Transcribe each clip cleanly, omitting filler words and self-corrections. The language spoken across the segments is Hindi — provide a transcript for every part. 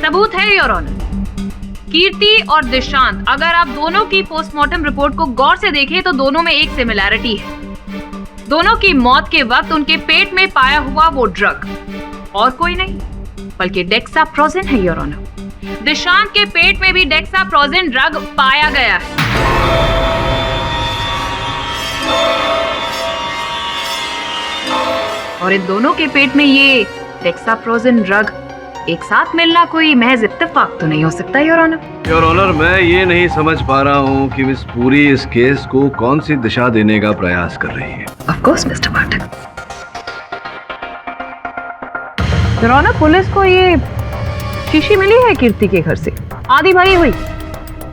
सबूत है योर ऑनर। कीर्ति और दिशांत, अगर आप दोनों की पोस्टमार्टम रिपोर्ट को गौर से देखें तो दोनों में एक सिमिलैरिटी है। दोनों की मौत के वक्त उनके पेट में पाया हुआ वो ड्रग और कोई नहीं बल्कि डेक्साप्रोजिन है योर ऑनर। दिशांत के पेट में भी डेक्साप्रोजिन ड्रग पाया गया है। और इन दोनों के पेट में ये डेक्साप्रोजिन ड्रग एक साथ मिलना कोई महज इत्तेफाक तो नहीं हो सकता योर ऑनर। योर ऑनर, मैं ये नहीं समझ पा रहा हूँ कि मिस पूरी इस केस को कौन सी दिशा देने का प्रयास कर रही है। Of course mister Pathak. Your honour, police को ये शीशी मिली है कीर्ति के घर से, आधी भरी हुई।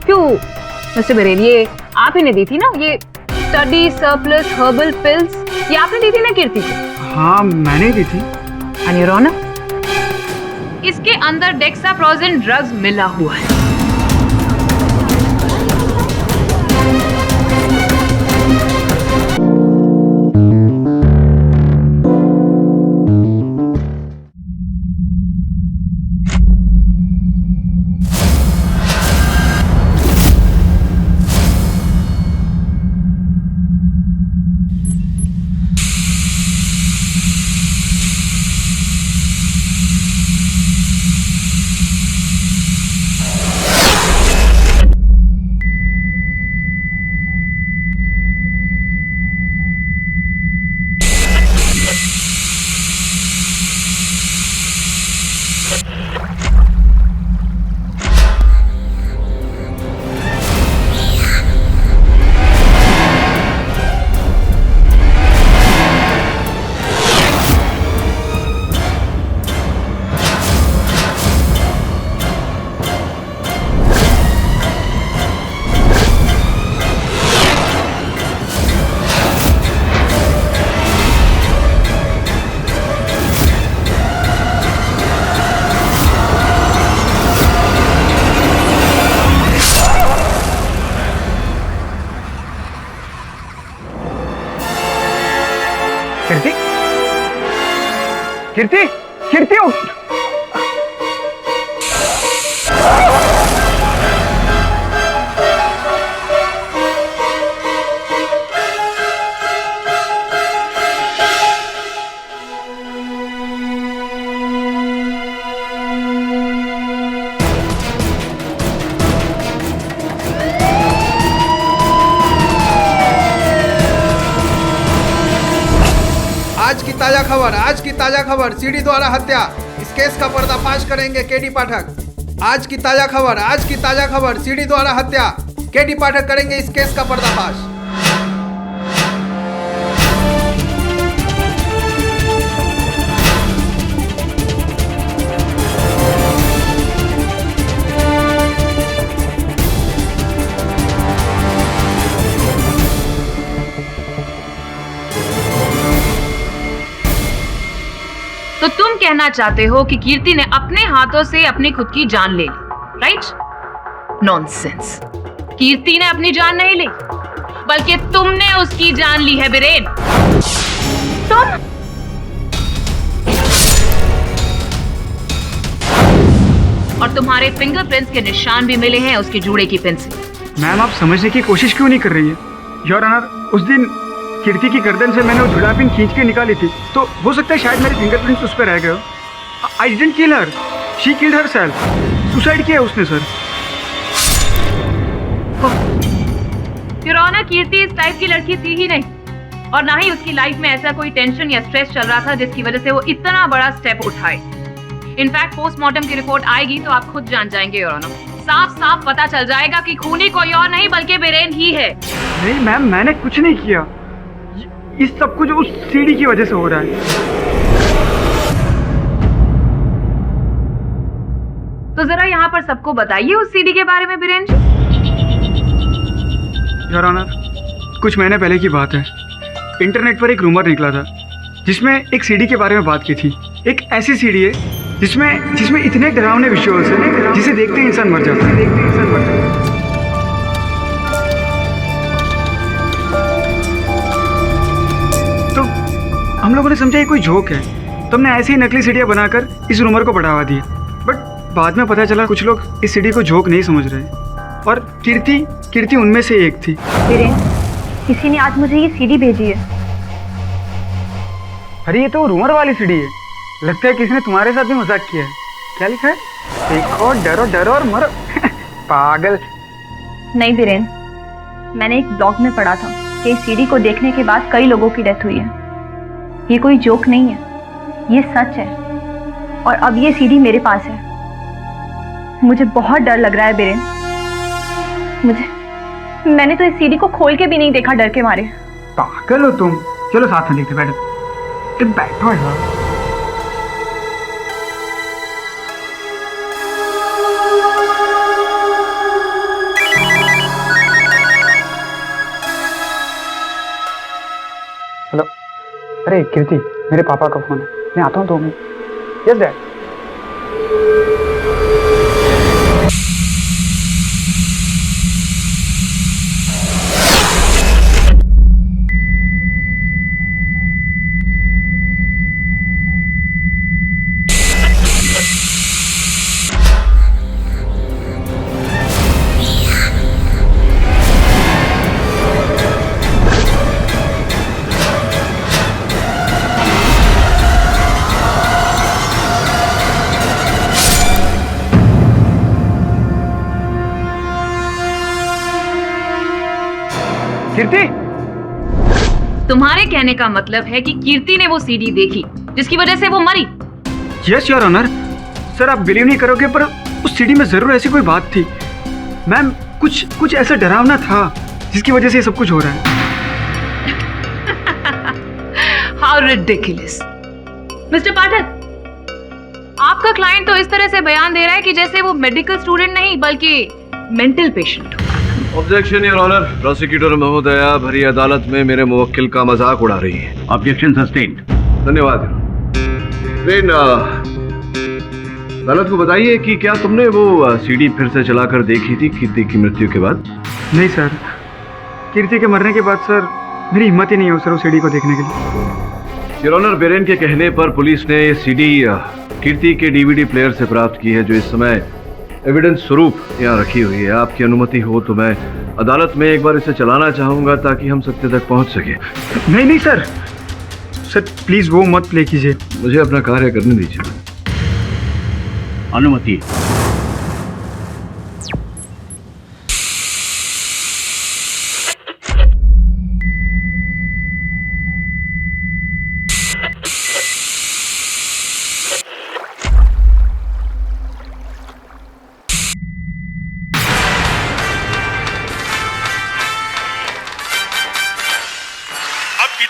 क्यों मिस्टर बिरेन, ये आप ही ने दी थी ना ये स्टडी सरप्लस हर्बल पिल्स? ये आपने दी थी ना कीर्ति को? हाँ, मैंने दी थी। एंड योर ऑनर, इसके अंदर डेक्साप्रोजिन ड्रग्स मिला हुआ है। कीर्ति, कीर्ति, कीर्ति उठ। आज की ताजा खबर सीडी द्वारा हत्या, इस केस का पर्दाफाश करेंगे केडी पाठक। आज की ताजा खबर सीडी द्वारा हत्या, केडी पाठक करेंगे इस केस का पर्दाफाश। तो तुम कहना चाहते हो कि कीर्ति ने अपने हाथों से अपनी खुद की जान ले ली, राइट? नॉनसेंस। कीर्ति ने अपनी जान नहीं ली, बल्कि तुमने उसकी जान ली है बिरेन। तुम और तुम्हारे फिंगरप्रिंट्स के निशान भी मिले हैं उसके जूड़े की पिन से। मैम, आप समझने की कोशिश क्यों नहीं कर रही है? योर ऑनर, उस दिन कीर्ति की गर्दन से मैंने वो जुड़ा पिन खींच के निकाली थी, तो हो सकता है शायद मेरे फिंगरप्रिंट्स उस पर रह गए हो। I didn't kill her, she killed herself. Suicide किया उसने सर। योर ऑनर, कीर्ति इस टाइप की लड़की थी ही नहीं, और ना ही उसकी लाइफ में ऐसा कोई टेंशन या स्ट्रेस चल रहा था जिसकी वजह से वो इतना बड़ा स्टेप उठाए। इनफैक्ट पोस्टमार्टम की रिपोर्ट आएगी तो आप खुद जान जाएंगे योर ऑनर। साफ साफ पता चल जाएगा कि खूनी कोई और नहीं बल्कि बिरेन ही है। नहीं मैम, मैंने कुछ नहीं किया। इस सब कुछ उस सीडी की वजह से हो रहा है। तो जरा यहाँ पर सबको बताइए उस सीडी के बारे में बिरेन जी। योर ऑनर, कुछ महीने पहले की बात है। इंटरनेट पर एक रूमर निकला था जिसमें एक सीडी के बारे में बात की थी। एक ऐसी सीडी है जिसमें इतने डरावने विजुअल्स हैं जिसे देखते ही इंसान मर जाता है। तो हम लोगों ने समझा ये कोई जोक है, तो हमने ऐसे ही नकली सीडियाँ बनाकर इस रूमर को बढ़ावा दिया। बट बाद में पता चला कुछ लोग इस सीडी को जोक नहीं समझ रहे, और कीर्ति उनमें से एक थी। वीरेन, किसी ने आज मुझे ये सीडी भेजी है। अरे ये तो रूमर वाली सीडी है, लगता है किसी ने तुम्हारे साथ भी मजाक किया है। क्या लिखा है? देखो, डरो डरो और मरो। पागल। नहीं वीरेन, मैंने एक ब्लॉग में पढ़ा था कि इस सीडी को देखने के बाद कई लोगों की डेथ हुई है। ये कोई जोक नहीं है, ये सच है, और अब ये सीडी मेरे पास है। मुझे बहुत डर लग रहा है वीरेन। मैंने तो इस सीडी को खोल के भी नहीं देखा डर के मारे। पागल हो तुम। चलो साथ में देखते, बैठो बैठो यार। हेलो, अरे कीर्ति, मेरे पापा का फोन है, मैं आता हूँ 2 मिनट। Yes dad. कीर्ति, तुम्हारे कहने का मतलब है कि कीर्ति ने वो सीडी देखी जिसकी वजह से वो मरी? Yes your honour. सर आप बिलीव नहीं करोगे, पर उस सीडी में जरूर ऐसी कोई बात थी। मैम, कुछ ऐसा डरावना था जिसकी वजह से ये सब कुछ हो रहा है। How ridiculous. मिस्टर पाठक, आपका क्लाइंट तो इस तरह से बयान दे रहा है कि जैसे वो मेडिकल स्टूडेंट नहीं बल्कि मेंटल पेशेंट हो। Objection your honour. प्रोसिक्यूटर महोदया भरी अदालत में मेरे मुवक्किल का मजाक उड़ा रही है। Objection sustained. धन्यवाद। लेकिन अदालत को बताइए कि क्या तुमने वो सीडी फिर से चलाकर देखी थी कीर्ति की मृत्यु के बाद? नहीं सर, कीर्ति के मरने के बाद सर मेरी हिम्मत ही नहीं हो सर उस सीडी को देखने के लिए। योर ऑनर, बीरेन के कहने पर पुलिस ने ये सीडी कीर्ति के डीवीडी प्लेयर से प्राप्त की है, जो इस समय एविडेंस स्वरूप यहाँ रखी हुई है। आपकी अनुमति हो तो मैं अदालत में एक बार इसे चलाना चाहूंगा ताकि हम सत्य तक पहुंच सके। नहीं सर, सर प्लीज वो मत प्ले कीजिए। मुझे अपना कार्य करने दीजिए। अनुमति।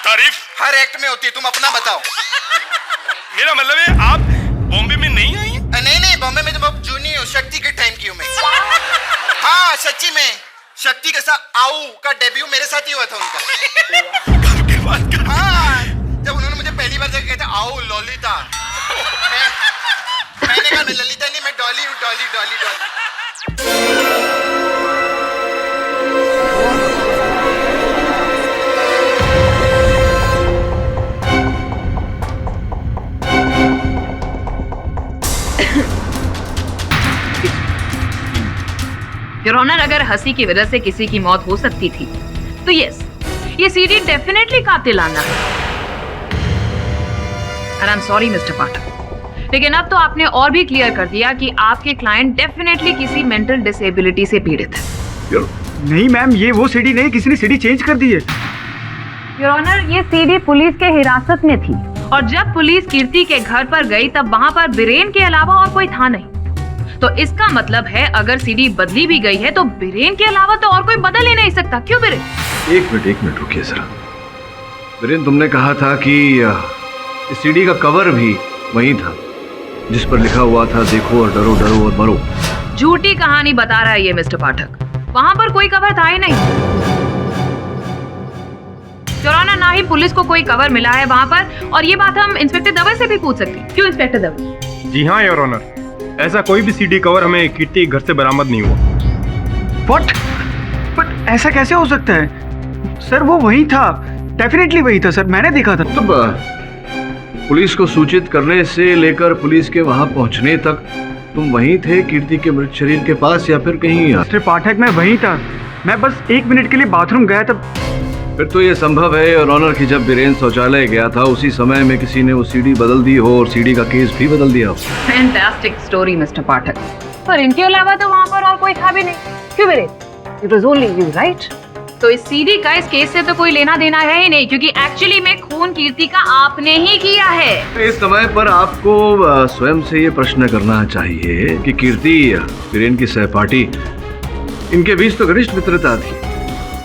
तारीफ हर एक्ट में होती है, तुम अपना बताओ। मेरा मतलब है आप बॉम्बे में नहीं आई? नहीं, बॉम्बे में तो मैं जूनी हूँ, शक्ति के टाइम की हूँ मैं। हाँ सच्ची में, शक्ति के साथ आऊ का डेब्यू मेरे साथ ही हुआ था उनका। हाँ, जब उन्होंने मुझे पहली बार देखा था आओ ललिता, मैंने कहा ललिता नहीं, मैं डॉली हूँ, डॉली डॉली डॉली। योर ऑनर, अगर हंसी की वजह से किसी की मौत हो सकती थी तो यस, ये सीडी डेफिनेटली कातिलाना है। आई एम सॉरी मिस्टर पाठक, लेकिन अब तो आपने और भी क्लियर कर दिया कि आपके क्लाइंट डेफिनेटली किसी मेंटल डिसेबिलिटी से पीड़ित है। नहीं मैम, ये वो सीडी नहीं, किसी ने सीडी चेंज कर दी है। योर ऑनर, ये सीडी पुलिस के हिरासत में थी, और जब पुलिस कीर्ति के घर पर गई तब वहां पर बीरेन के अलावा और कोई था नहीं। तो इसका मतलब है अगर सीडी बदली भी गई है तो बीरेन के अलावा तो और कोई बदल ही नहीं सकता। क्यों बीरेन? एक मिनट रुकिए जरा। बीरेन, तुमने कहा था कि इस सीडी का कवर भी वही था जिस पर लिखा हुआ था देखो और डरो, डरो और मरो। झूठी कहानी बता रहा है ये मिस्टर पाठक। वहां पर कोई कवर था ही नहीं। चौराना, ना ही पुलिस को कोई कवर मिला है वहां पर, और ये बात हम इंस्पेक्टर दवे से भी पूछ सकते हैं। क्यों इंस्पेक्टर दवे? जी हाँ योर ऑनर, ऐसा कोई भी सीडी कवर हमें कीर्ति घर से बरामद नहीं हुआ। व्हाट? बट ऐसा कैसे हो सकता है सर? वो वही था, डेफिनेटली वही था सर, मैंने देखा था। तो पुलिस को सूचित करने से लेकर पुलिस के वहां पहुंचने तक तुम वहीं थे कीर्ति के मृत शरीर के पास या फिर कहीं? मिस्टर पाठक, मैं वहीं था। मैं बस 1 मिनट के लिए बाथरूम गया था। फिर तो ये संभव है योर ऑनर कि जब बीरेन शौचालय गया था उसी समय में किसी ने वो सीडी बदल दी हो और सीडी का केस भी बदल दिया हो। फैंटास्टिक स्टोरी मिस्टर पाठक। पर इनके अलावा तो वहाँ पर और कोई था भी नहीं। क्यों Biren? It was only you, right? तो इस सीडी का इस केस से तो कोई लेना देना है ही नहीं, क्योंकि एक्चुअली में खून कीर्ति का आपने ही किया है। इस समय पर आपको स्वयं से ये प्रश्न करना चाहिए कि कीर्ति बीरेन की सहपाठी, इनके बीच तो घनिष्ठ मित्रता थी,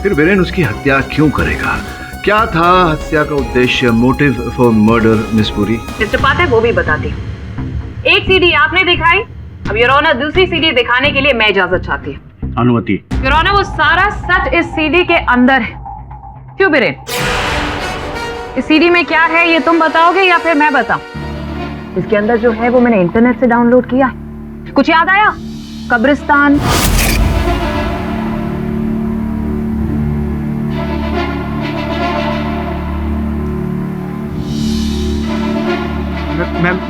फिर बीरेन उसकी हत्या क्यों करेगा? क्या था हत्या का उद्देश्य, motive for murder, miss Puri? Mister Pathak, वो भी बताती। एक सीडी आपने दिखाई, अब योर ऑनर दूसरी सीडी दिखाने के लिए मैं इजाजत चाहती हूँ। अनुमति। योर ऑनर, वो सारा सच इस सीडी के अंदर है। क्यों बीरेन? इस सीडी में क्या है ये तुम बताओगे या फिर मैं बताऊं? इसके अंदर जो है वो मैंने इंटरनेट से डाउनलोड किया है। कुछ याद आया? कब्रिस्तान,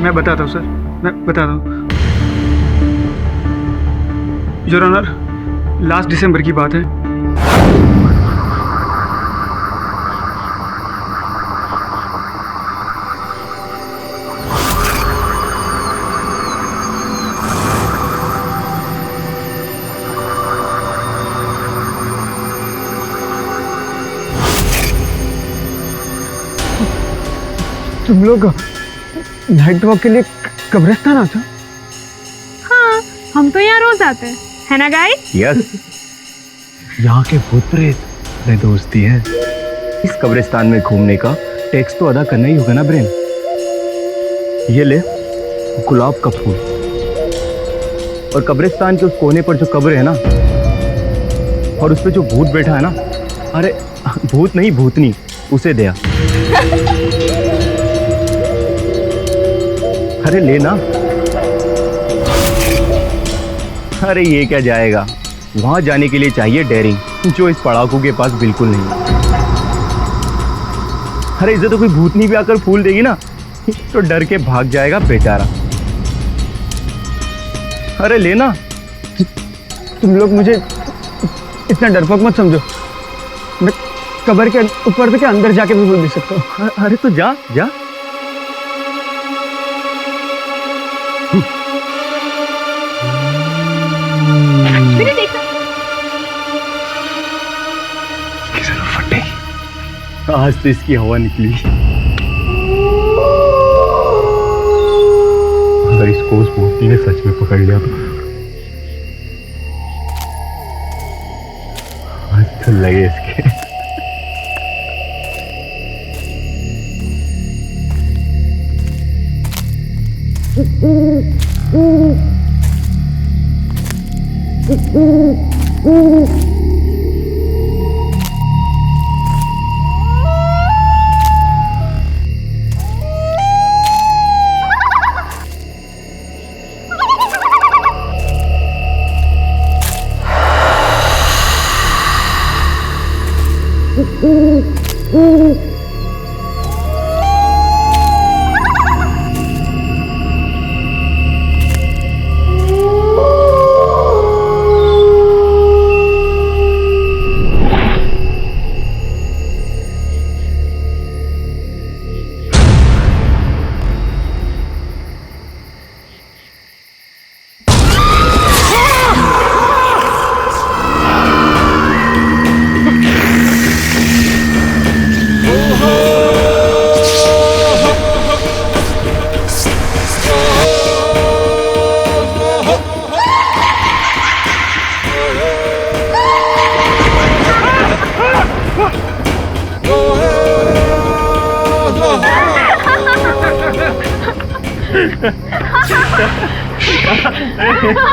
मैं बताता हूँ सर, मैं बताता हूँ। योर ऑनर, लास्ट दिसंबर की बात है। तुम लोग नाइट वॉक के लिए कब्रिस्तान आते हो? हाँ, हम तो यहाँ रोज आते हैं, है ना गाइस? यस। यहाँ के भूत प्रेत में दोस्ती है। इस कब्रिस्तान में घूमने का टैक्स तो अदा करना ही होगा ना ब्रेन। ये ले गुलाब का फूल, और कब्रिस्तान के उस कोने पर जो कब्र है ना, और उस पे जो भूत बैठा है ना, अरे भूत नहीं भूतनी, उसे दे। अरे लेना। अरे ये क्या जाएगा, वहां जाने के लिए चाहिए डेयरिंग, जो इस पड़ाकू के पास बिल्कुल नहीं है। अरे इसे तो कोई भूतनी भी आकर फूल देगी ना तो डर के भाग जाएगा बेचारा। अरे लेना। तुम लोग मुझे इतना डरपोक मत समझो। मैं कब्र के ऊपर के अंदर जाके भी फूल दे सकता हूँ। अरे तो जा जा। आज तो इसकी हवा निकली। अगर इसको उस मूर्ति ने सच में पकड़ लिया तो आज तो लगे इसके।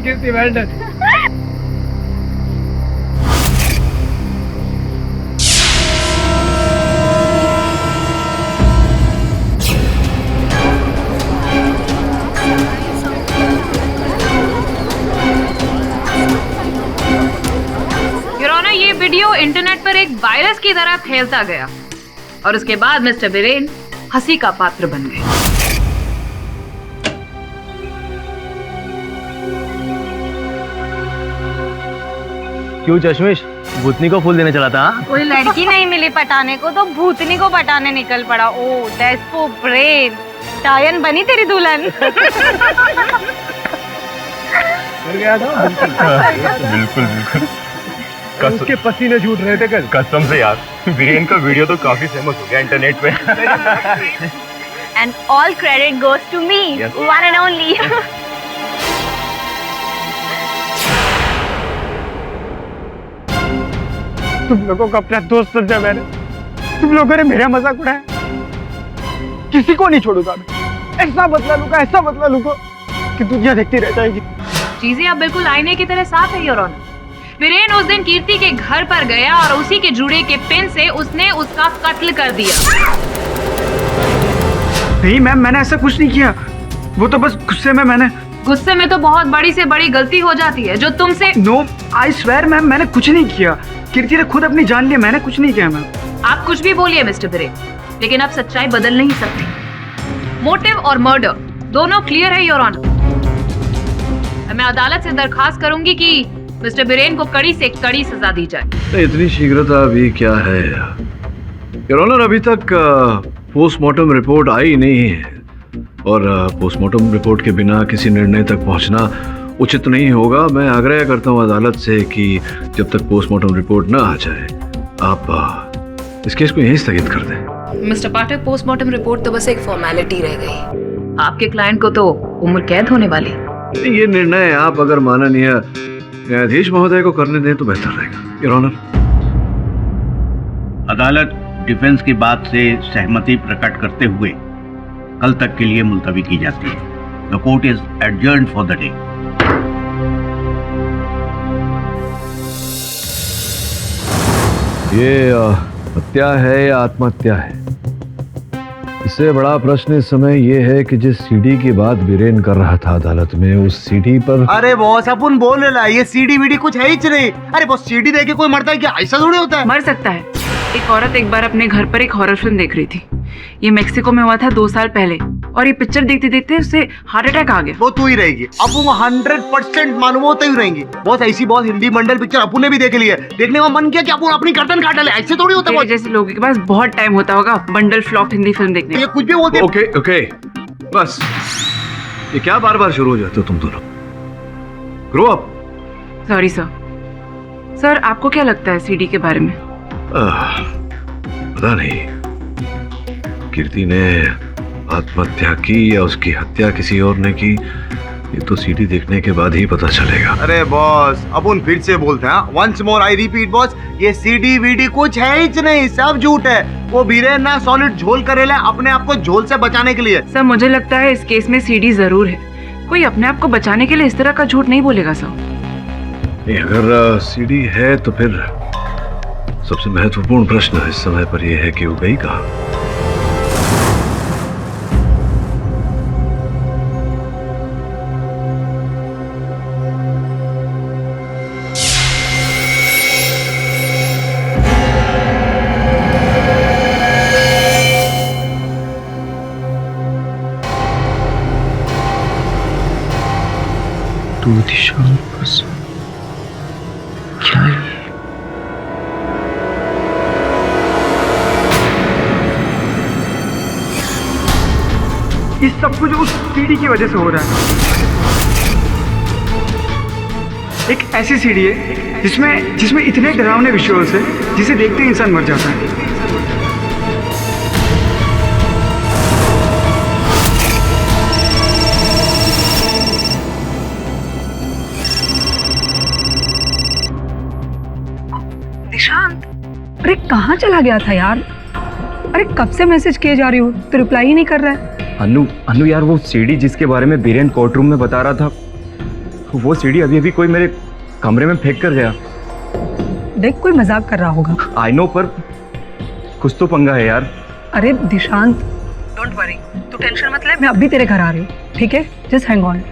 कीर्ति वेल डन। योर ऑनर, ये वीडियो इंटरनेट पर एक वायरस की तरह फैलता गया और उसके बाद मिस्टर बीरेन हंसी का पात्र बन गए। क्यों चश्मिश, भूतनी को फूल देने चला था? हाँ? कोई लड़की नहीं मिली पटाने को तो भूतनी को पटाने निकल पड़ा। ओ दैट्स सो ब्रेव। टायन बनी तेरी दुल्हन। बिल्कुल बिल्कुल। उसके पसीने छूट रहे थे कल। कसम से यार, वीरेन का वीडियो तो काफी फेमस हो गया इंटरनेट पे। And all credit goes to me, one and only. तुम लोगों को अपना दोस्त समझा मैंने, तुम लोगों ने मेरा मजाक उड़ाया। किसी को नहीं छोड़ूंगा मैं। ऐसा बदला लूंगा कि दुनिया देखती रह जाएगी। चीजें अब बिल्कुल आईने की तरह साफ है योर ऑनर। वीरेन उस दिन कीर्ति के घर पर गया और उसी के जुड़े के पिन से उसने उसका कत्ल कर दिया। नहीं मैम, मैंने ऐसा कुछ नहीं किया। वो तो बस गुस्से में तो बहुत बड़ी से बड़ी गलती हो जाती है जो तुमसे। नो आई स्वेयर मैम, मैंने कुछ नहीं किया। कीर्ति ने खुद अपनी जान ली, मैंने कुछ नहीं किया मैम। आप कुछ भी बोलिए मिस्टर वीरेन, लेकिन आप सच्चाई बदल नहीं सकते। मोटिव और मर्डर दोनों क्लियर है योर ऑनर। मैं अदालत से दरखास्त करूंगी कि मिस्टर वीरेन को कड़ी से कड़ी सजा दी जाए। इतनी शीघ्रता अभी क्या है योर ऑनर? अभी तक पोस्टमार्टम रिपोर्ट आई नहीं है और पोस्टमार्टम रिपोर्ट के बिना किसी निर्णय तक पहुंचना उचित नहीं होगा। मैं आग्रह करता हूं अदालत से कि जब तक पोस्टमार्टम रिपोर्ट ना आ जाए आप इस केस को यहीं स्थगित कर दें। मिस्टर पाठक, पोस्टमार्टम रिपोर्ट तो बस एक फॉर्मेलिटी रह गई। आपके क्लाइंट को तो उम्र कैद होने वाली। ये निर्णय आप अगर माननीय न्यायाधीश महोदय को करने दें तो बेहतर रहेगा योर ऑनर। अदालत डिफेंस की बात से सहमति प्रकट करते हुए कल तक के लिए मुलतवी की जाती है। The court is adjourned for the day. ये हत्या है या आत्महत्या है, इससे बड़ा प्रश्न इस समय ये है कि जिस सीडी की बात वीरेन कर रहा था अदालत में, उस सीडी पर। अरे बॉस, अपन बोल रहा है ये सीडी वीडी कुछ है ही नहीं। अरे बॉस, सीडी देख के कोई मरता है क्या? ऐसा थोड़ी होता है। मर सकता है। एक औरत एक बार अपने घर पर एक हॉरर फिल्म देख रही थी। ये मेक्सिको में हुआ था 2 साल पहले, और ये पिक्चर देखते देखते उसे हार्ट अटैक आ गया। वो तू ही रहेगी। अब वो 100% मालूम होता ही रहेंगी। बहुत ऐसी बहुत हिंदी मंडल पिक्चर अपन ने भी देख ली है। देखने का मन किया कि अपन अपनी गर्दन काट डाले। ऐसे थोड़ी होता है। जैसे लोगों के पास बहुत टाइम होता होगा बंडल फ्लॉप हिंदी फिल्म देखने। ये कुछ भी बोलते। ओके ओके, बस ये क्या बार बार शुरू हो जाते हो तुम दोनों? Grow up. सॉरी सर, आपको क्या लगता है सीडी के बारे में? पता नहीं कीर्ति ने आत्महत्या की या उसकी हत्या किसी और ने की, ये तो सीडी देखने के बाद ही पता चलेगा। अरे बॉस, अपन फिर से बोलते हैं, once more I repeat boss, ये सीडी वीडी कुछ है ही नहीं, सब झूठ है। वो वीरेन ना सॉलिड झोल करेला अपने आप को झोल से बचाने के लिए। सर मुझे लगता है इस केस में सीडी जरूर है। कोई अपने आप को बचाने के लिए इस तरह का झूठ नहीं बोलेगा सर। अगर सीडी है तो फिर सबसे महत्वपूर्ण प्रश्न इस समय पर यह है कि वो गई कहाँ? क्या है? इस सब कुछ उस सीडी की वजह से हो रहा है। एक ऐसी सीडी है जिसमें इतने डरावने विजुअल्स है जिसे देखते ही इंसान मर जाता है। निशांत, अरे कहाँ चला गया था यार? अरे कब से मैसेज किए जा रही हो तो रिप्लाई ही नहीं कर रहा है। अनु यार, वो सीडी जिसके बारे में वीरेन कोर्ट रूम में बता रहा था, वो सीडी अभी कोई मेरे कमरे में फेंक कर गया। देख, कोई मजाक कर रहा होगा। आई नो, पर कुछ तो पंगा है यार। अरे दिशांत, डोंट वरी, तू टेंशन मत ले, मैं अभी तेरे घर आ रही हूँ, ठीक है? Just hang on.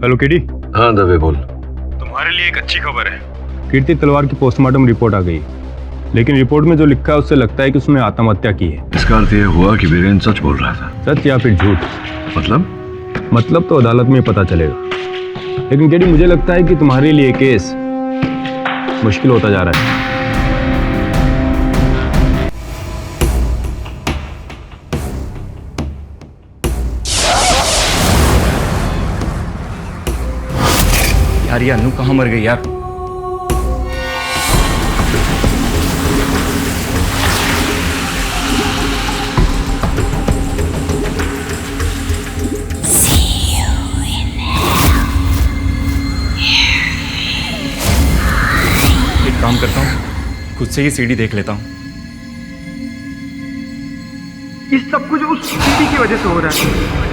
हेलो कीर्ति। हाँ दवे बोल। तुम्हारे लिए एक अच्छी खबर है। कीर्ति तलवार की पोस्टमार्टम रिपोर्ट आ गई, लेकिन रिपोर्ट में जो लिखा है उससे लगता है कि उसने आत्महत्या की है। इसका अर्थ यह हुआ कि वीरेन सच बोल रहा था। सच या फिर झूठ? मतलब तो अदालत में पता चलेगा, लेकिन कीर्ति मुझे लगता है कि तुम्हारे लिए केस मुश्किल होता जा रहा है। यार ये अनु कहाँ मर गई यार? एक काम करता हूँ, खुद से ही सीडी देख लेता हूँ। इस सब कुछ उस सीडी की वजह से हो रहा है।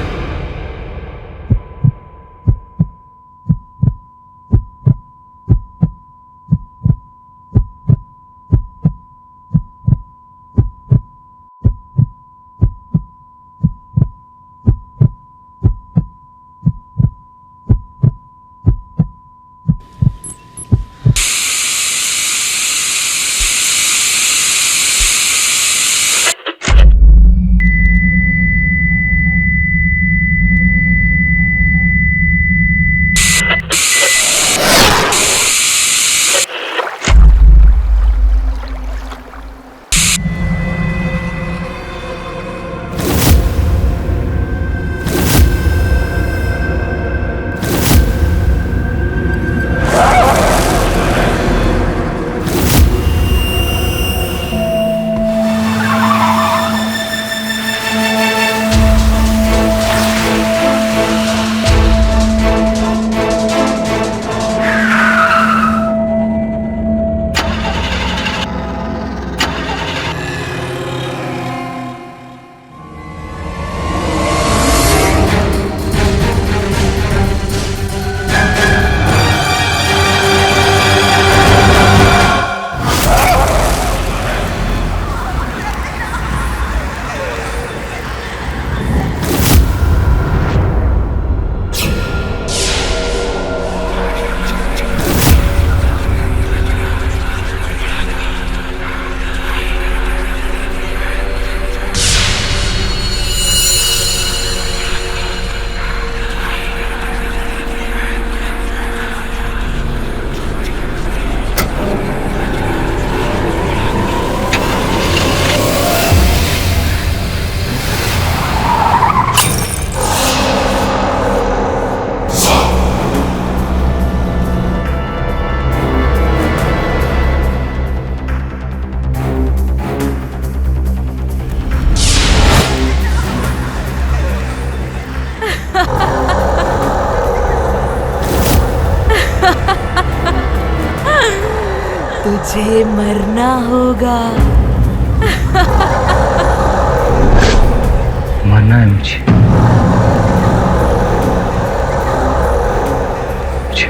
तुझे मरना होगा। मरना है मुझे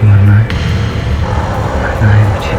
मरना है मुझे।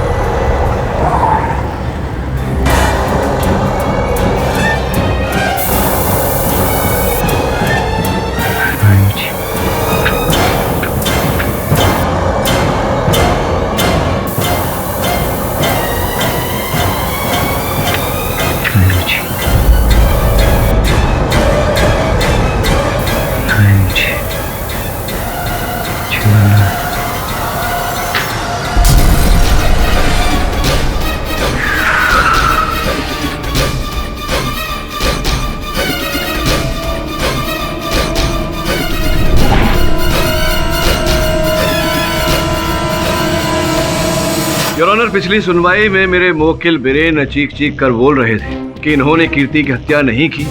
योर ऑनर, पिछली सुनवाई में मेरे मुवक्किल बिरेन चीख चीख कर बोल रहे थे कि इन्होंने कीर्ति की हत्या नहीं की,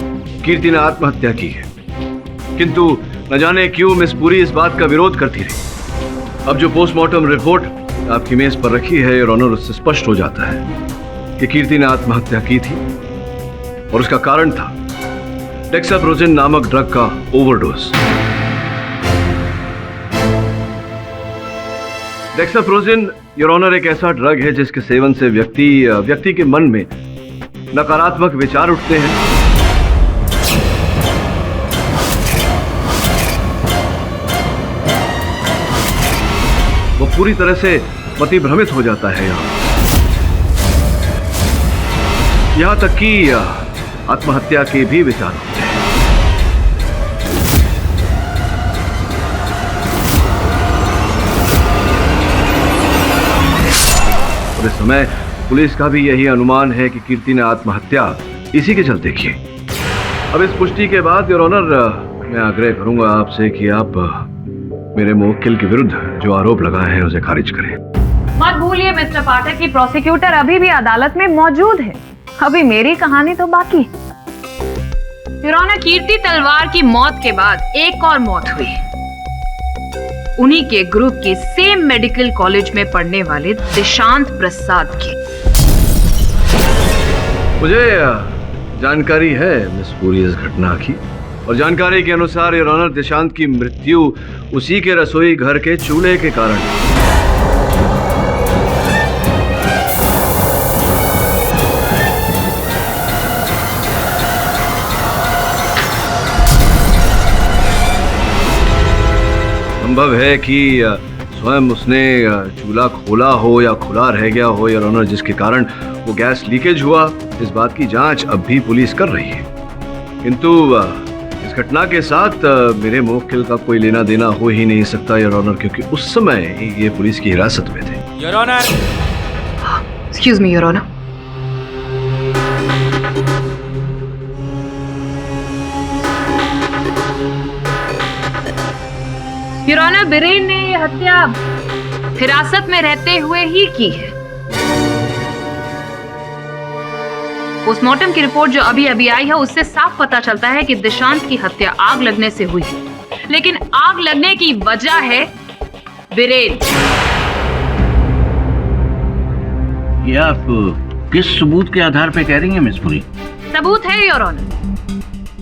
कीर्ति ने आत्महत्या की है। किंतु न जाने क्यों मिस पुरी इस बात का विरोध करती रही। अब जो पोस्टमार्टम रिपोर्ट आपकी मेज पर रखी है योर ऑनर, उससे स्पष्ट हो जाता है कि कीर्ति ने आत्महत्या की थी और उसका कारण था डेक्साप्रोजिन नामक ड्रग का ओवरडोज। डेक्साप्रोजिन योर ऑनर एक ऐसा ड्रग है जिसके सेवन से व्यक्ति के मन में नकारात्मक विचार उठते हैं, पूरी तरह से मतिभ्रमित हो जाता है यहाँ तक कि आत्महत्या के भी विचार होते हैं। और इस समय पुलिस का भी यही अनुमान है कि कीर्ति ने आत्महत्या इसी के चलते की। अब इस पुष्टि के बाद योर ऑनर मैं आग्रह करूंगा आपसे कि आप मेरे मुवक्किल के विरुद्ध जो आरोप लगाए हैं उसे खारिज करें। मत भूलिए मिस्टर पाठक कि प्रोसिक्यूटर अभी भी अदालत में मौजूद है। अभी मेरी कहानी तो बाकी। योर ऑनर, कीर्ति तलवार की मौत के बाद एक और मौत हुई, उन्हीं के ग्रुप के सेम मेडिकल कॉलेज में पढ़ने वाले दिशांत प्रसाद की। मुझे जानकारी है मिस पूरी इस घटना की, और जानकारी के अनुसार योर ऑनर दिशांत की मृत्यु उसी के रसोई घर के चूल्हे के कारण। संभव है कि स्वयं उसने चूल्हा खोला हो या खुला रह गया हो योर ऑनर, जिसके कारण वो गैस लीकेज हुआ। इस बात की जांच अब भी पुलिस कर रही है, किंतु इस घटना के साथ मेरे मुवक्किल का कोई लेना देना हो ही नहीं सकता योर ऑनर, क्योंकि उस समय ये पुलिस की हिरासत में थे। Your honour, excuse me your honour. Your honour, Biren ने ये हत्या हिरासत में रहते हुए ही की है। पोस्टमार्टम की रिपोर्ट जो अभी अभी आई है उससे साफ पता चलता है कि दिशांत की हत्या आग लगने से हुई, लेकिन आग लगने की वजह है बीरेन। ये आप किस सबूत के आधार पे कह रही हैं मिस पुरी? सबूत है योर ऑनर।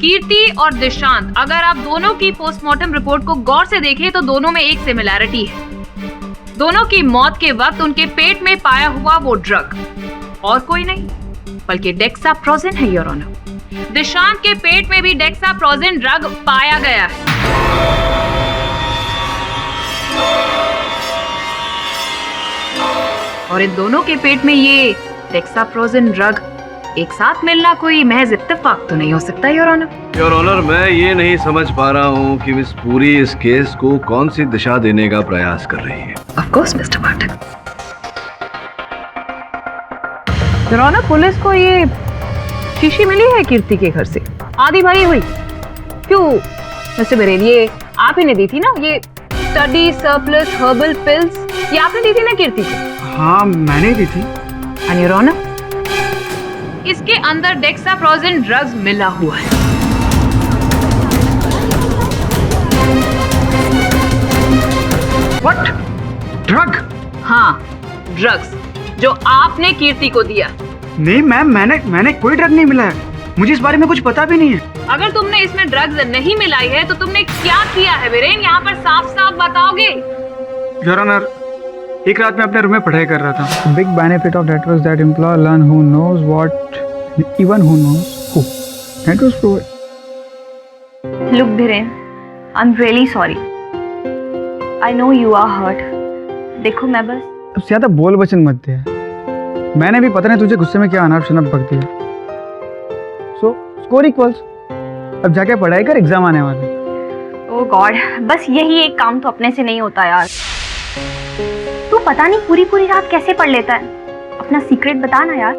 कीर्ति और दिशांत, अगर आप दोनों की पोस्टमार्टम रिपोर्ट को गौर से देखें तो दोनों में एक सिमिलैरिटी है। दोनों की मौत के वक्त उनके पेट में पाया हुआ वो ड्रग और कोई नहीं बल्कि डेक्साप्रोजिन है योर ऑनर। दिशांत के पेट में भी डेक्साप्रोजिन ड्रग पाया गया है। और इन दोनों के पेट में ये डेक्साप्रोजिन ड्रग एक साथ मिलना कोई महज इत्तेफाक तो नहीं हो सकता योर ऑनर। योर ऑनर, मैं ये नहीं समझ पा रहा हूँ कि मिस पूरी इस केस को कौन सी दिशा देने का प्रयास कर रही है। Of course mister Pathak. Your honour, police को ये शीशी मिली है कीर्ति के घर से, आधी भरी हुई। क्यों मिस्टर बीरेन, ये आप ही ने दी थी ना ये स्टडी सरप्लस हर्बल पिल्स? ये आपने दी थी ना कीर्ति को? हाँ, मैंने दी थी। एंड योर ऑनर, इसके अंदर डेक्साप्रोजिन ड्रग्स मिला हुआ है। व्हाट? ड्रग? हाँ, ड्रग्स जो आपने कीर्ति को दिया। नहीं मैम, मैंने कोई ड्रग नहीं मिला है। मुझे इस बारे में कुछ पता भी नहीं है। अगर तुमने इसमें ड्रग्स नहीं मिलाई है तो तुमने क्या किया है बीरेन? यहाँ पर साफ साफ बताओगे? योर ऑनर, एक रात में अपने रूम में पढ़ाई कर रहा था। Big benefit of that was that employ learn who knows what even who knows who. That was prove. Look Biren, I am really sorry. I know you are hurt. देखो मैं बस अब ज्यादा बोल वचन मत दे। मैंने भी पता नहीं तुझे गुस्से में क्या अनाप शनाप बक दिया। So score equals. अब जाके पढ़ाई कर, एग्जाम आने वाले। ओह गॉड, बस यही एक काम तो अपने से नहीं होता यार। तू पता नहीं पूरी पूरी रात कैसे पढ़ लेता है। अपना सीक्रेट बता ना यार।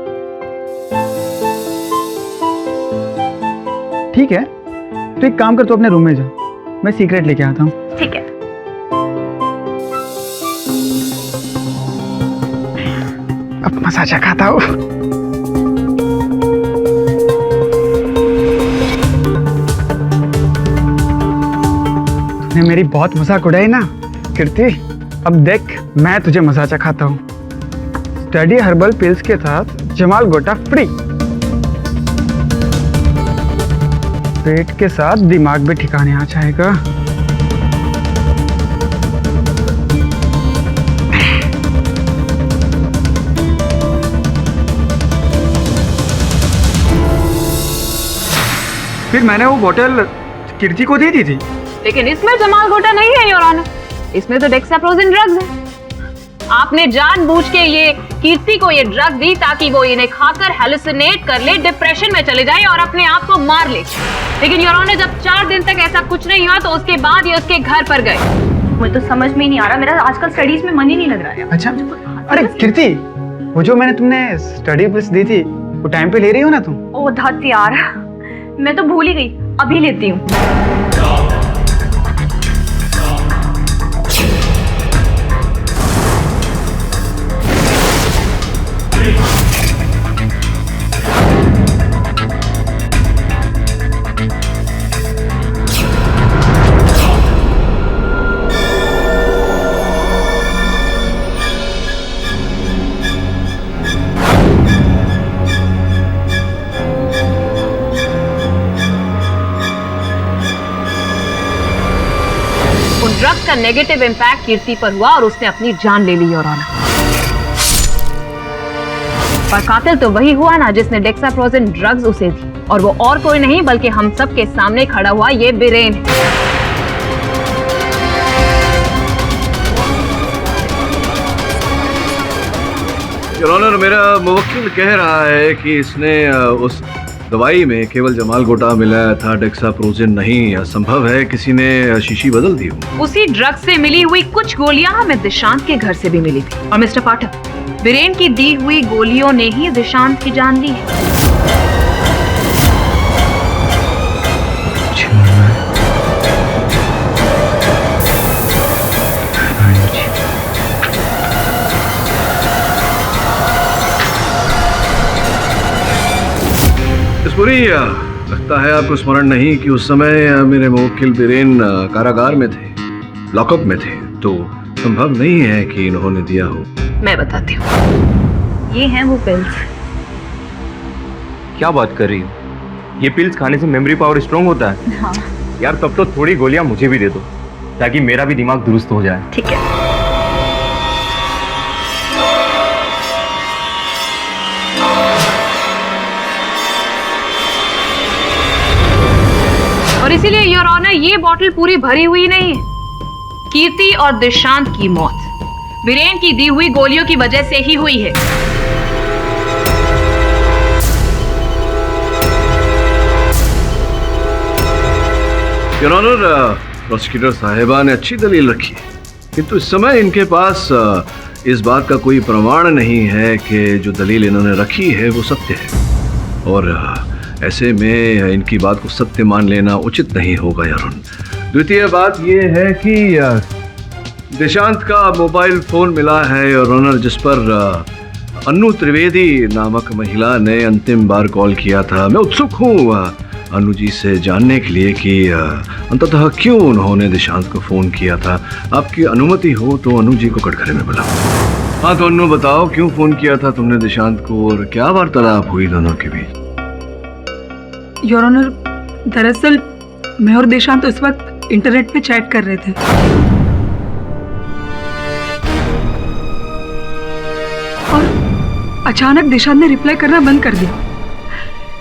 ठीक है, तो एक काम कर, तू अपने रूम में जा, मैं सीक्रेट लेके आता हूँ। ठीक है। अब मसाजा खाता हूँ। तूने मेरी बहुत मजाक उड़ाई ना कीर्ति। अब देख, मैं तुझे मसाजा खाता हूँ। स्टडी हर्बल पिल्स के साथ जमाल गोटा फ्री। पेट के साथ दिमाग भी ठिकाने आ जाएगा। फिर मैंने वो बोतल कीर्ति को दे दी थी। लेकिन इसमें जमाल गोटा नहीं है योर ऑनर, इसमें तो डेक्साप्रोजिन ड्रग्स है। आपने जानबूझ के ये कीर्ति को ये ड्रग दी ताकि वो इन्हें खाकर हेलुसिनेट कर ले, डिप्रेशन में चले जाए और अपने आप को मार ले। लेकिन योर ऑनर, जब 4 दिन तक ऐसा कुछ नहीं हुआ तो उसके बाद ये उसके घर पर गए। मुझे तो समझ में ही नहीं आ रहा, मेरा आजकल स्टडीज में मन ही नहीं लग रहा है। अच्छा, अरे कीर्ति, वो जो मैंने तुमने स्टडी बुक्स दी थी वो टाइम पे ले रही हो ना तुम? ओ धत यार, मैं तो भूल ही गई, अभी लेती हूँ। ड्रग्स का नेगेटिव इंपैक्ट कीर्ति पर हुआ और उसने अपनी जान ले ली योर ऑनर। पर कातिल तो वही हुआ ना जिसने डेक्साप्रोजिन ड्रग्स उसे दी, और वो और कोई नहीं बल्कि हम सब के सामने खड़ा हुआ ये बीरेन है। योर ऑनर, मेरा मुवक्किल कह रहा है कि इसने उस दवाई में केवल जमाल गोटा मिलाया था, डेक्साप्रोजिन नहीं। संभव है किसी ने शीशी बदल दी हो। उसी ड्रग से मिली हुई कुछ गोलियां हमें दिशांत के घर से भी मिली थी। और मिस्टर पाठक, बीरेन की दी हुई गोलियों ने ही दिशांत की जान ली है। पूरी लगता है आपको स्मरण नहीं कि उस समय मेरे मुवक्किल बीरेन कारागार में थे, लॉकअप में थे, तो संभव नहीं है कि इन्होंने दिया हो। मैं बताती हूँ। ये हैं वो पिल्स। क्या बात कर रही हो? ये पिल्स खाने से मेमोरी पावर स्ट्रॉन्ग होता है? हाँ। यार तब तो थोड़ी गोलियां मुझे भी दे दो ताकि मेरा भी दिमाग दुरुस्त हो जाए। ठीक है। और इसीलिए योर ऑनर, ये बॉटल पूरी भरी हुई नहीं है। कीर्ति और दिशांत की मौत बीरेन की दी हुई गोलियों की वजह से ही हुई है। योर ऑनर, प्रोसिक्यूटर साहिबा ने अच्छी दलील रखी है, किंतु इस समय इनके पास इस बात का कोई प्रमाण नहीं है कि जो दलील इन्होंने रखी है वो सत्य है, और ऐसे में इनकी बात को सत्य मान लेना उचित नहीं होगा यारुन। द्वितीय बात यह है कि दिशांत का मोबाइल फोन मिला है और ऑनर, जिस पर अन्नू त्रिवेदी नामक महिला ने अंतिम बार कॉल किया था। मैं उत्सुक हूँ अनु जी से जानने के लिए कि अंततः क्यों उन्होंने दिशांत को फोन किया था। आपकी अनुमति हो तो अनु जी को कटघरे में बुलाओ। हाँ तो अनु, बताओ क्यों फोन किया था तुमने दिशांत को और क्या वार्तालाप हुई दोनों के बीच? योर ऑनर, दरअसल मैं और दिशांत उस वक्त इंटरनेट पे चैट कर रहे थे। और अचानक दिशांत ने रिप्लाई करना बंद कर दिया,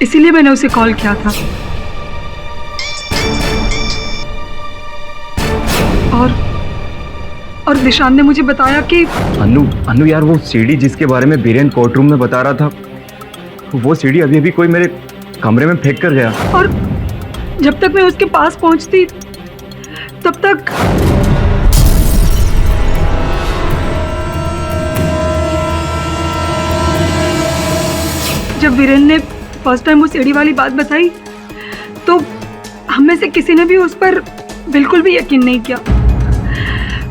इसीलिए मैंने उसे कॉल किया था। और दिशांत ने मुझे बताया कि अनु यार, वो सीडी जिसके बारे में बीरेन कोर्ट रूम में बता रहा था, वो सीडी अभी अभी कोई मेरे कमरे में फेंक कर गया। और जब तक मैं उसके पास पहुंचती तब तक जब वीरेन ने फर्स्ट टाइम वो सीडी वाली बात बताई तो हम में से किसी ने भी उस पर बिल्कुल भी यकीन नहीं किया।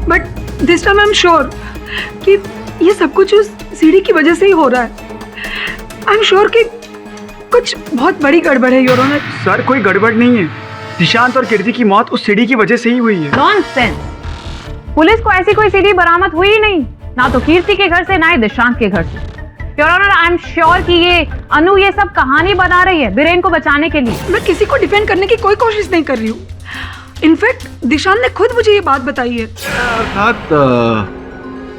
But this time I am sure कि ये सब कुछ उस सीडी की वजह से ही हो रहा है। आई एम श्योर कि कुछ बहुत बड़ी गड़बड़ है योर ऑनर। सर, कोई गड़बड़ नहीं है। दिशांत और कीर्ति की मौत उस सीडी की वजह से ही हुई है। नॉनसेंस। पुलिस को ऐसी कोई सीडी बरामद हुई ही नहीं, ना तो कीर्ति के घर से ना ही दिशांत के घर से। Your honour, I am sure कि ये अनु ये सब कहानी बना रही है बीरेन को बचाने के लिए। मैं किसी को डिफेंड करने की कोई कोशिश नहीं कर रही हूँ। इनफैक्ट दिशांत ने खुद मुझे ये बात बताई है। अर्थात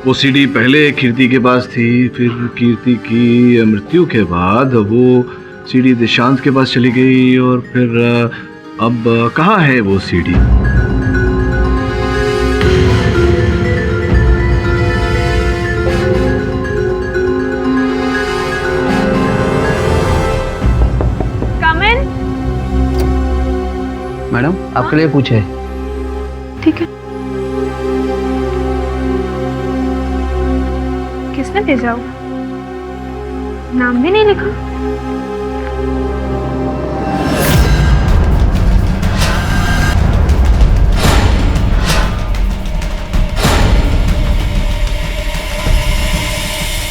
वो सीडी पहले कीर्ति के पास थी, फिर कीर्ति की मृत्यु के बाद वो सीडी दिशांत के पास चली गई, और फिर अब कहाँ है वो सीडी? आपके लिए पूछे। ठीक है। किसने भेजा होगा? नाम भी नहीं लिखा।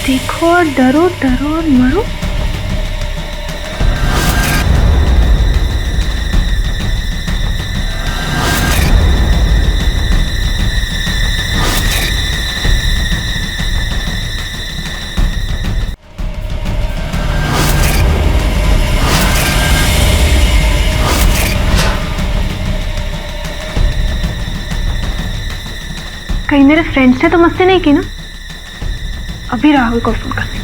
देखो और डरो, डरो और मरो। कहीं मेरे फ्रेंड्स ने तो मस्ती नहीं की ना? अभी राहुल को फोन करते।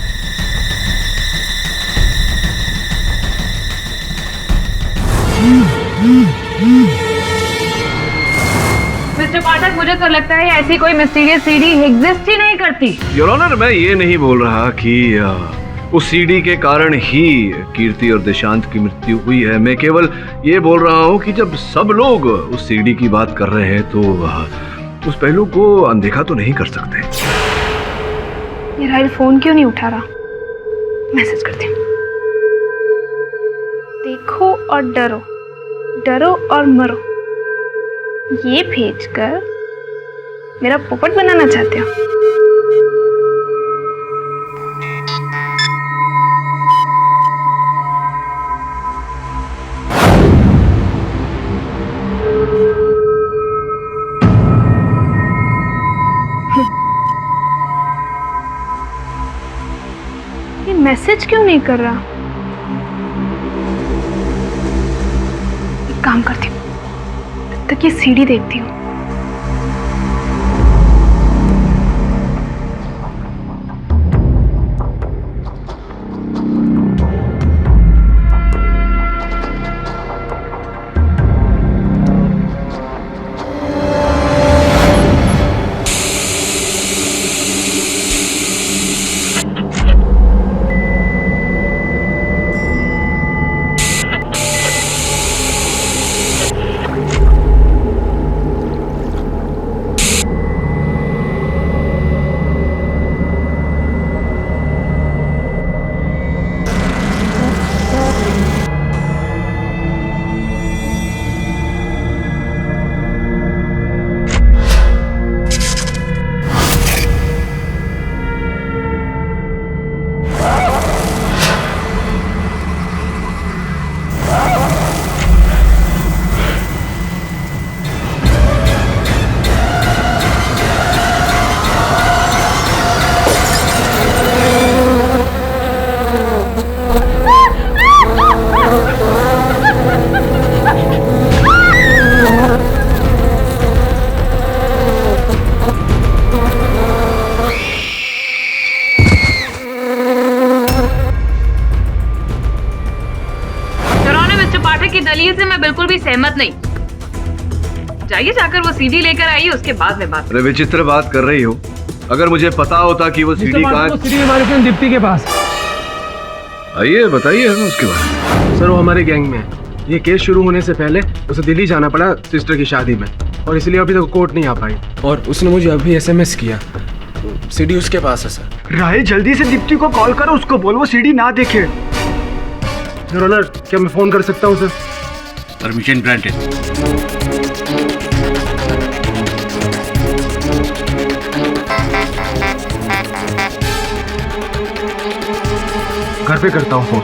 मिस्टर पाठक, मुझे तो लगता है ऐसी कोई मिस्टीरियस सीडी एग्जिस्ट ही नहीं करती। योर ऑनर, मैं ये नहीं बोल रहा कि उस सीडी के कारण ही कीर्ति और देशांत की मृत्यु हुई है। मैं केवल ये बोल रहा हूँ कि जब सब लोग उस सीडी की बात कर रहे हैं तो उस पहलू को अनदेखा तो नहीं कर सकते। ये राहुल फोन क्यों नहीं उठा रहा? मैसेज करती हूँ। देखो और डरो, डरो और मरो। ये भेजकर मेरा पोपट बनाना चाहते हो? ये मैसेज क्यों नहीं कर रहा? एक काम करती हूँ, तब तक ये सीडी देखती हूँ। की दलील से मैं बिल्कुल भी सहमत नहीं। जाइए जाकर वो सीडी लेकर आइए, उसके बाद में बात। अरे विचित्र बात कर रही हो। अगर मुझे पता होता कि वो सीडी कहाँ है। सीडी हमारे फ्रेंड दीप्ति के पास। आइए बताइए हमें उसके बारे में। सर वो हमारे गैंग में है। ये केस शुरू होने से पहले उसे दिल्ली जाना पड़ा सिस्टर की शादी में, और इसलिए अभी तक कोर्ट नहीं आ पाई। और उसने मुझे अभी SMS किया। सीडी उसके पास है सर। राय जल्दी से दीप्ति को कॉल करो, उसको बोल वो सीडी ना देखे। योर ऑनर, क्या मैं फोन कर सकता हूँ सर? Permission granted. घर पे करता हूँ phone.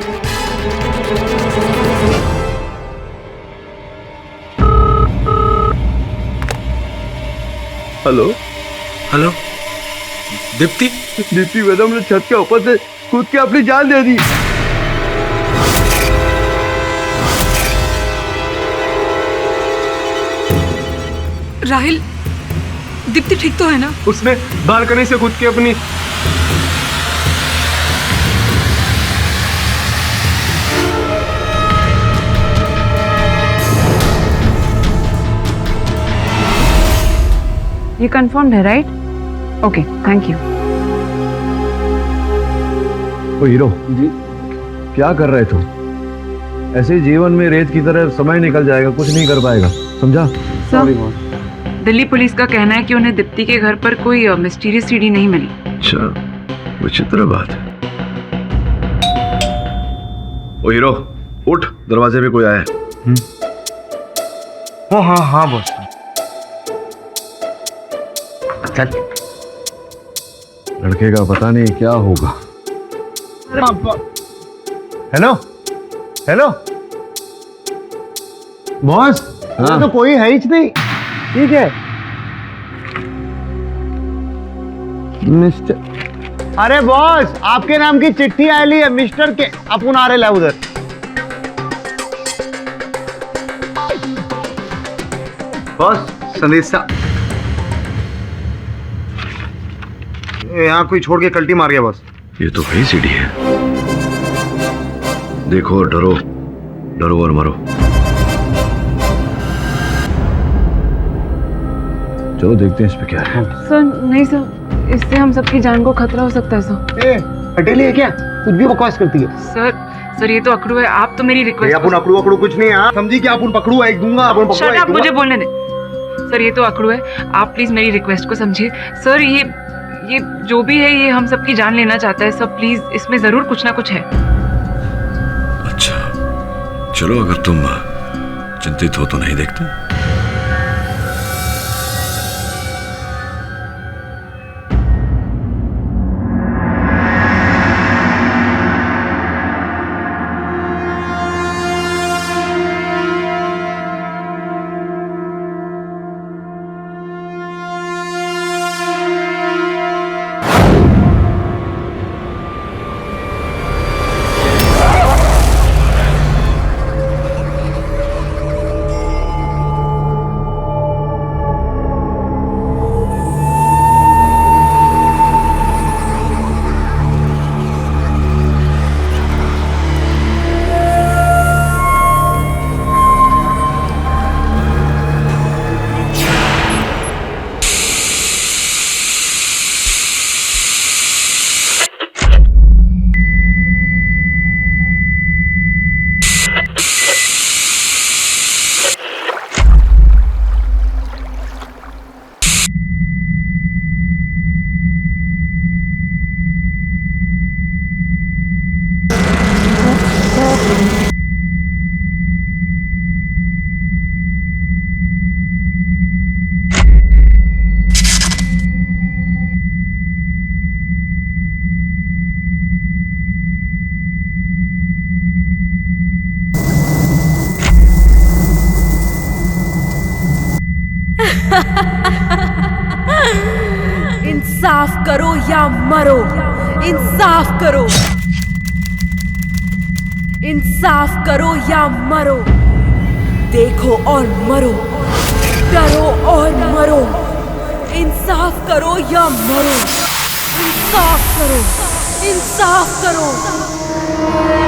Hello hello Deepti. Deepti madam ने छत के ऊपर से कूद के अपनी जान दे दी। राहिल, दीप्ति ठीक तो है ना? उसने बालकनी से कूद के अपनी ये कंफर्म्ड है राइट? Okay, thank you. ओ हीरो जी, क्या कर रहे तुम? ऐसे जीवन में रेत की तरह समय निकल जाएगा, कुछ नहीं कर पाएगा। समझा? सर, दिल्ली पुलिस का कहना है कि उन्हें दीप्ति के घर पर कोई मिस्टीरियस सीडी नहीं मिली। अच्छा, विचित्र बात है। ओ हीरो, उठ, दरवाजे पे कोई आया है। ओ हाँ हाँ बॉस। चल। लड़के का पता नहीं क्या होगा। हेलो हेलो बॉस, हाँ? तो कोई है ही नहीं। ठीक है मिस्टर। अरे बॉस, आपके नाम की चिट्ठी आई है मिस्टर के। अपन आ रहे ला उधर। बॉस संदेशा यहाँ कोई छोड़ के कल्टी मार गया बॉस। ये तो वही सीढ़ी है। देखो, डरो, डरो और मरो। चलो देखते हैं इस पे क्या है। सर नहीं सर, इससे हम सबकी जान को खतरा हो सकता है सर। अटेली है क्या? कुछ भी बकवास करती है। सर ये तो अकड़ू है। आप तो मेरी रिक्वेस्ट। अपन अकड़ू अकड़ू कुछ नहीं है। समझी कि अपन पकड़ू एक दूंगा। अपन शट अप, मुझे बोलने दे। सर ये तो अकड़ू है। आप प्लीज मेरी रिक्वेस्ट को समझिए। सर ये जो भी है, ये हम सबकी जान लेना चाहता है। सब प्लीज, इसमें जरूर कुछ ना कुछ है। अच्छा, चलो, अगर तुम चिंतित हो तो नहीं देखते। इंसाफ करो या मरो, इंसाफ करो, इंसाफ करो या मरो, देखो और मरो, डरो और मरो, इंसाफ करो या मरो, इंसाफ करो, इंसाफ करो।